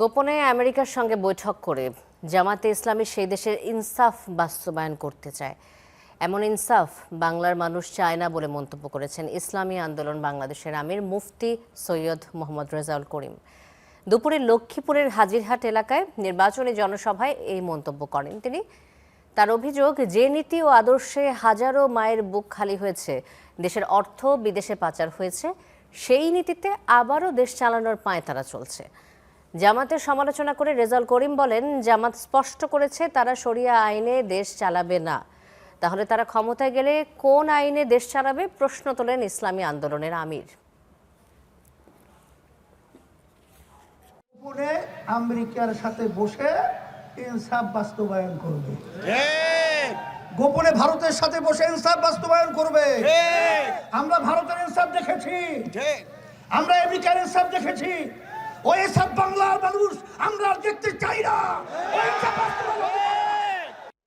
গোপনে আমেরিকার সঙ্গে বৈঠক করে জামাতে ইসলামী সেই দেশের ইনসাফ বাস্তবায়ন করতে চায়। এমন ইনসাফ বাংলার মানুষ চায় না বলে মন্তব্য করেছেন ইসলামী আন্দোলন বাংলাদেশের আমির মুফতি সৈয়দ মোহাম্মদ রেজাউল করিম। দুপুরে লক্ষ্মীপুরের হাজিরহাট এলাকায় নির্বাচনী জনসভায় এই মন্তব্য করেন তিনি। তার অভিযোগ, যে নীতি ও আদর্শে হাজারো মায়ের বুক খালি হয়েছে, দেশের অর্থ বিদেশে পাচার হয়েছে, সেই নীতিতে আবারও দেশ চালানোর পাঁয়তারা চলছে। জামাতের সমালোচনা করে রেজাউল করিম বলেন, জামাত স্পষ্ট করেছে তারা শরিয়া আইনে দেশ চালাবে না। তাহলে তারা ক্ষমতায় গেলে কোন আইনে দেশ চালাবে, প্রশ্ন তোলেন ইসলামী আন্দোলনের আমির। গোপনে আমেরিকার সাথে বসে ইনসাফ বাস্তবায়ন করবে, গোপনে ভারতের সাথে বসে ইনসাফ বাস্তবায়ন করবে। আমরা ভারতের ইনসাফ দেখেছি, আমরা আমেরিকার ইনসাফ দেখেছি। ওই ইনসাফ বাংলার